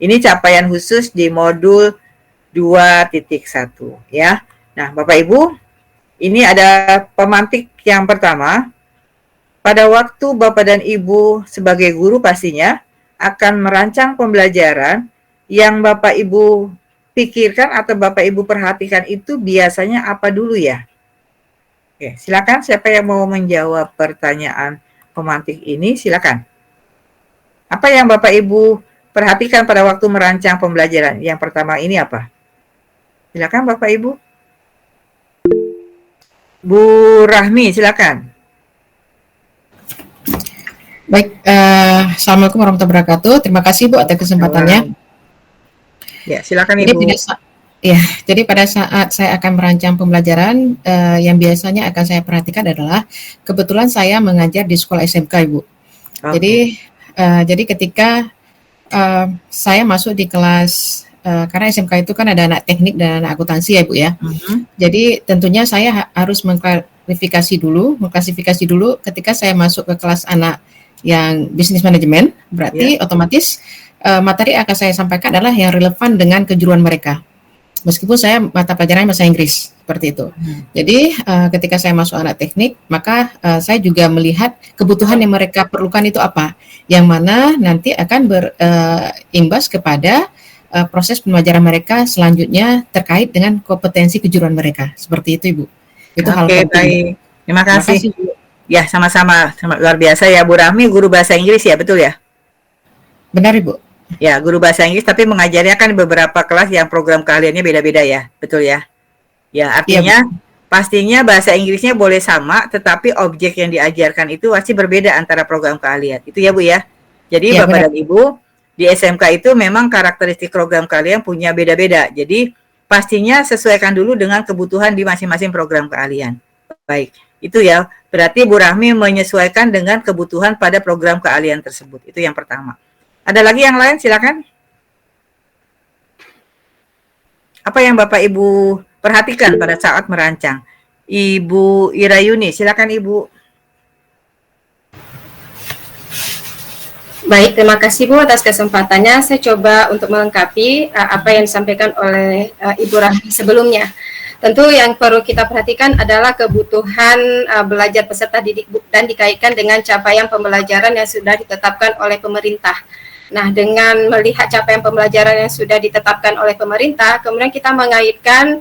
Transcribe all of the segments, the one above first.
Ini capaian khusus di modul 2.1 ya. Nah, Bapak Ibu, ini ada pemantik yang pertama. Pada waktu Bapak dan Ibu sebagai guru pastinya akan merancang pembelajaran yang Bapak Ibu pikirkan atau Bapak Ibu perhatikan itu biasanya apa dulu ya? Oke, silakan siapa yang mau menjawab pertanyaan pemantik ini, silakan. Apa yang Bapak Ibu perhatikan pada waktu merancang pembelajaran? Yang pertama ini apa? Silakan Bapak Ibu. Bu Rahmi, silakan. Baik, Assalamualaikum warahmatullahi wabarakatuh. Terima kasih Bu atas kesempatannya. Ya, silakan Ibu. Jadi pada saat saya akan merancang pembelajaran, yang biasanya akan saya perhatikan adalah kebetulan saya mengajar di sekolah SMK, Ibu. Okay. Jadi ketika saya masuk di kelas, karena SMK itu kan ada anak teknik dan anak akuntansi ya, Bu ya. Jadi tentunya saya harus mengklasifikasi dulu ketika saya masuk ke kelas anak yang bisnis manajemen, berarti otomatis materi akan saya sampaikan adalah yang relevan dengan kejuruan mereka. Meskipun saya mata pelajarannya bahasa Inggris, seperti itu. Jadi ketika saya masuk anak teknik, maka saya juga melihat kebutuhan yang mereka perlukan itu apa, yang mana nanti akan berimbas kepada proses pembelajaran mereka selanjutnya terkait dengan kompetensi kejuruan mereka, seperti itu Ibu. Itu hal penting. Baik. Terima kasih. Ya, sama-sama, luar biasa ya Bu Rahmi, guru bahasa Inggris ya, betul ya? Benar Ibu. Ya, guru bahasa Inggris, tapi mengajarnya kan beberapa kelas yang program keahliannya beda-beda ya, betul ya? Ya, artinya pastinya bahasa Inggrisnya boleh sama, tetapi objek yang diajarkan itu pasti berbeda antara program keahlian. Itu ya Bu ya? Jadi Bapak dan Ibu, di SMK itu memang karakteristik program keahlian punya beda-beda. Jadi pastinya sesuaikan dulu dengan kebutuhan di masing-masing program keahlian. Baik, itu ya. Berarti Bu Rahmi menyesuaikan dengan kebutuhan pada program keahlian tersebut. Itu yang pertama. Ada lagi yang lain, silakan. Apa yang Bapak Ibu perhatikan pada saat merancang? Ibu Irayuni, silakan Ibu. Baik, terima kasih Bu atas kesempatannya. Saya coba untuk melengkapi apa yang disampaikan oleh Ibu Rahmi sebelumnya. Tentu yang perlu kita perhatikan adalah kebutuhan belajar peserta didik dan dikaitkan dengan capaian pembelajaran yang sudah ditetapkan oleh pemerintah. Nah, dengan melihat capaian pembelajaran yang sudah ditetapkan oleh pemerintah, kemudian kita mengaitkan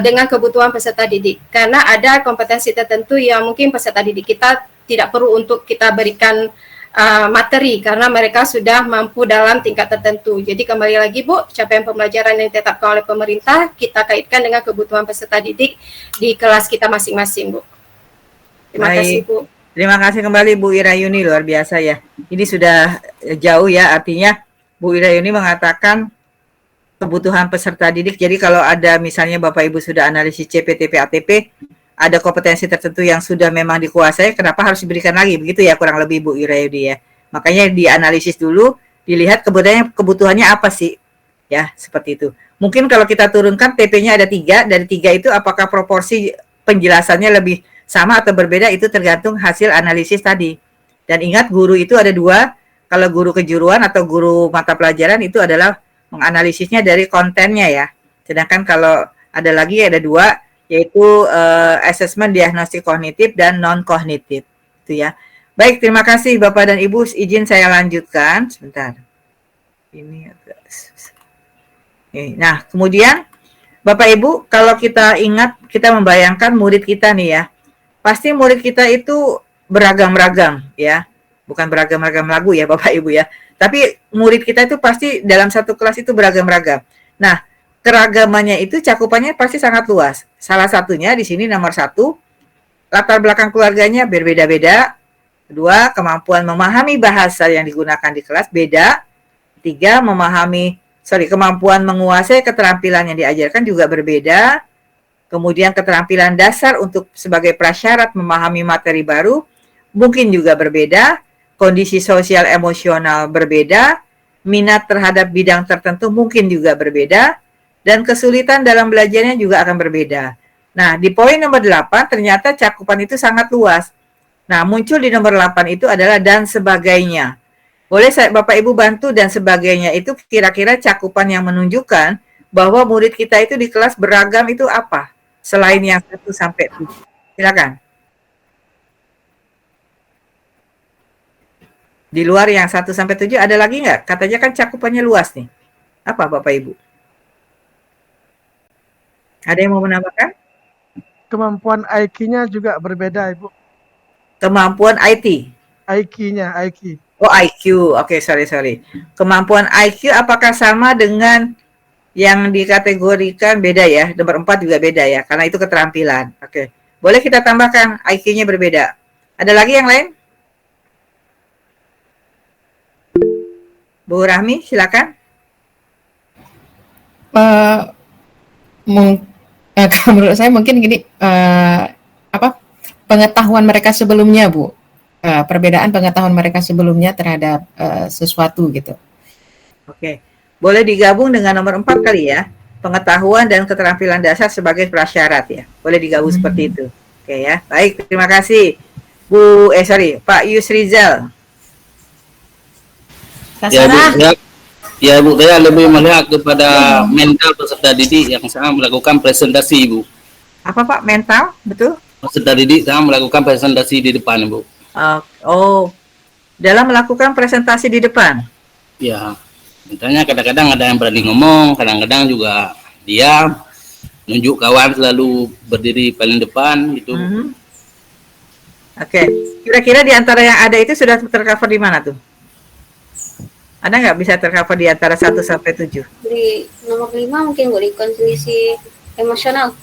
dengan kebutuhan peserta didik. Karena ada kompetensi tertentu yang mungkin peserta didik kita tidak perlu untuk kita berikan materi, karena mereka sudah mampu dalam tingkat tertentu. Jadi kembali lagi Bu, capaian pembelajaran yang ditetapkan oleh pemerintah, kita kaitkan dengan kebutuhan peserta didik di kelas kita masing-masing Bu. Terima kasih Bu. Terima kasih kembali Bu Irayuni, luar biasa ya. Ini sudah jauh ya, artinya Bu Irayuni mengatakan kebutuhan peserta didik. Jadi kalau ada misalnya Bapak Ibu sudah analisis CPTP ATP, ada kompetensi tertentu yang sudah memang dikuasai, kenapa harus diberikan lagi? Begitu ya kurang lebih Bu Irayuni ya. Makanya dianalisis dulu, dilihat kebutuhannya apa sih? Ya, seperti itu. Mungkin kalau kita turunkan TP-nya ada 3, dari 3 itu apakah proporsi penjelasannya lebih sama atau berbeda, itu tergantung hasil analisis tadi. Dan ingat, guru itu ada 2, kalau guru kejuruan atau guru mata pelajaran itu adalah menganalisisnya dari kontennya ya. Sedangkan kalau ada lagi ada 2, yaitu asesmen diagnostik kognitif dan non-kognitif. Itu ya. Baik, terima kasih Bapak dan Ibu, izin saya lanjutkan. Sebentar. Ini agak... Nah, kemudian Bapak Ibu, kalau kita ingat, kita membayangkan murid kita nih ya, pasti murid kita itu beragam-ragam ya, bukan beragam-ragam lagu ya Bapak Ibu ya, tapi murid kita itu pasti dalam satu kelas itu beragam-ragam. Nah, keragamannya itu cakupannya pasti sangat luas. Salah satunya di sini nomor 1, latar belakang keluarganya berbeda-beda. 2, kemampuan memahami bahasa yang digunakan di kelas beda. 3, kemampuan menguasai keterampilan yang diajarkan juga berbeda. Kemudian keterampilan dasar untuk sebagai prasyarat memahami materi baru mungkin juga berbeda, kondisi sosial emosional berbeda, minat terhadap bidang tertentu mungkin juga berbeda, dan kesulitan dalam belajarnya juga akan berbeda. Nah, di poin nomor 8 ternyata cakupan itu sangat luas. Nah, muncul di nomor 8 itu adalah dan sebagainya. Boleh Bapak Ibu bantu dan sebagainya itu kira-kira cakupan yang menunjukkan bahwa murid kita itu di kelas beragam itu apa? Selain yang 1 sampai 7. Silakan. Di luar yang 1 sampai 7 ada lagi nggak? Katanya kan cakupannya luas nih. Apa Bapak Ibu? Ada yang mau menambahkan? Kemampuan IQ-nya juga berbeda, Ibu. Kemampuan IT. IQ-nya, IQ. Oh, IQ. Oke, sorry. Kemampuan IQ apakah sama dengan yang dikategorikan? Beda ya? Nomor 4 juga beda ya? Karena itu keterampilan. Oke. Boleh kita tambahkan IQ-nya berbeda. Ada lagi yang lain? Bu Rahmi, silakan. Menurut saya mungkin gini, pengetahuan mereka sebelumnya, Bu. Perbedaan pengetahuan mereka sebelumnya terhadap sesuatu gitu. Oke. Boleh digabung dengan nomor 4 kali ya. Pengetahuan dan keterampilan dasar sebagai prasyarat ya. Boleh digabung seperti itu. Oke ya. Baik, terima kasih. Pak Yusrizal. Ya Bu, saya lebih melihat kepada mental peserta didik yang sangat melakukan presentasi, Bu. Apa Pak? Mental? Betul? Peserta didik sangat melakukan presentasi di depan, Bu. Dalam melakukan presentasi di depan? Ya, misalnya kadang-kadang ada yang berani ngomong, kadang-kadang juga diam, nunjuk kawan selalu berdiri paling depan, gitu. Oke. Kira-kira di antara yang ada itu sudah tercover di mana tuh? Ada nggak bisa tercover di antara 1 sampai 7? Di nomor 5 mungkin Bu, di konsolidasi emosional.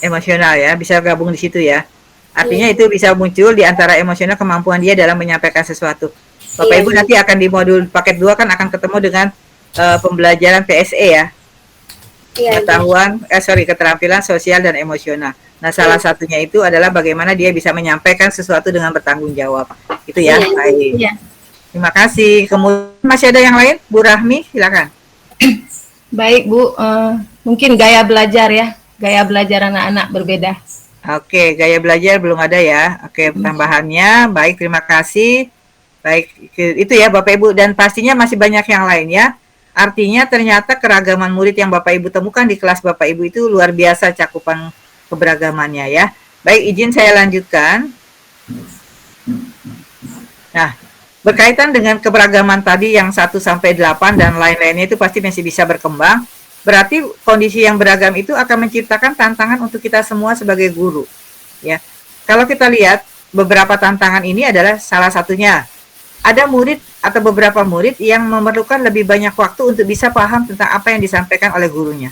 Emosional ya, bisa gabung di situ ya. Artinya itu bisa muncul di antara emosional kemampuan dia dalam menyampaikan sesuatu. Bapak Ibu nanti akan di modul paket 2 kan akan ketemu dengan pembelajaran PSE ya. Keterampilan sosial dan emosional. Nah, salah satunya itu adalah bagaimana dia bisa menyampaikan sesuatu dengan bertanggung jawab. Itu ya. Baik. Terima kasih. Kemudian masih ada yang lain? Bu Rahmi, silakan. Baik Bu, mungkin gaya belajar ya, gaya belajar anak-anak berbeda. Oke, gaya belajar belum ada ya. Oke, tambahannya. Baik, terima kasih. Baik, itu ya Bapak Ibu. Dan pastinya masih banyak yang lain ya. Artinya ternyata keragaman murid yang Bapak Ibu temukan di kelas Bapak Ibu itu luar biasa cakupan keberagamannya ya. Baik, izin saya lanjutkan. Nah, berkaitan dengan keberagaman tadi yang 1 sampai 8 dan lain-lainnya itu pasti masih bisa berkembang. Berarti kondisi yang beragam itu akan menciptakan tantangan untuk kita semua sebagai guru. Ya. Kalau kita lihat beberapa tantangan ini adalah salah satunya. Ada murid atau beberapa murid yang memerlukan lebih banyak waktu untuk bisa paham tentang apa yang disampaikan oleh gurunya.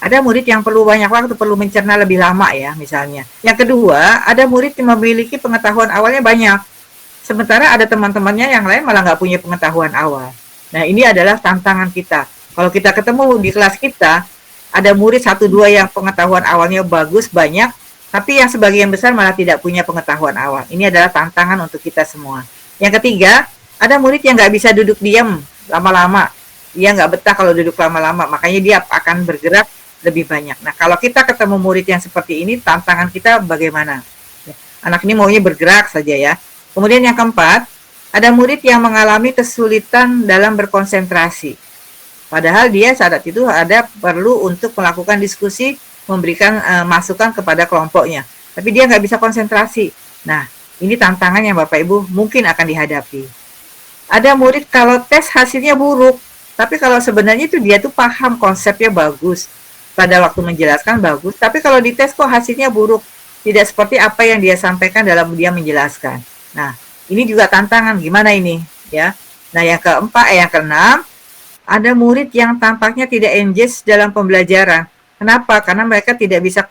Ada murid yang perlu banyak waktu, perlu mencerna lebih lama ya misalnya. Yang kedua, ada murid yang memiliki pengetahuan awalnya banyak. Sementara ada teman-temannya yang lain malah nggak punya pengetahuan awal. Nah, ini adalah tantangan kita. Kalau kita ketemu di kelas kita, ada murid 1-2 yang pengetahuan awalnya bagus, banyak, tapi yang sebagian besar malah tidak punya pengetahuan awal. Ini adalah tantangan untuk kita semua. Yang ketiga, ada murid yang nggak bisa duduk diam lama-lama. Dia nggak betah kalau duduk lama-lama, makanya dia akan bergerak lebih banyak. Nah, kalau kita ketemu murid yang seperti ini, tantangan kita bagaimana? Anak ini maunya bergerak saja ya. Kemudian yang keempat, ada murid yang mengalami kesulitan dalam berkonsentrasi. Padahal dia saat itu perlu untuk melakukan diskusi, memberikan masukan kepada kelompoknya. Tapi dia nggak bisa konsentrasi. Nah, ini tantangan yang Bapak Ibu mungkin akan dihadapi. Ada murid kalau tes hasilnya buruk, tapi kalau sebenarnya itu dia tuh paham konsepnya bagus. Pada waktu menjelaskan bagus, tapi kalau dites kok hasilnya buruk. Tidak seperti apa yang dia sampaikan dalam dia menjelaskan. Nah, ini juga tantangan gimana ini ya. Nah, yang keenam, ada murid yang tampaknya tidak engage dalam pembelajaran. Kenapa? Karena mereka tidak bisa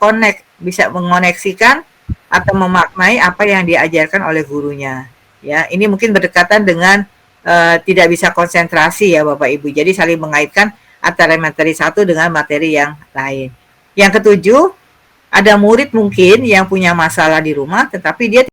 bisa mengoneksikan atau memaknai apa yang diajarkan oleh gurunya. Ya, ini mungkin berdekatan dengan tidak bisa konsentrasi ya Bapak Ibu. Jadi saling mengaitkan antara materi satu dengan materi yang lain. Yang ketujuh, ada murid mungkin yang punya masalah di rumah, tetapi dia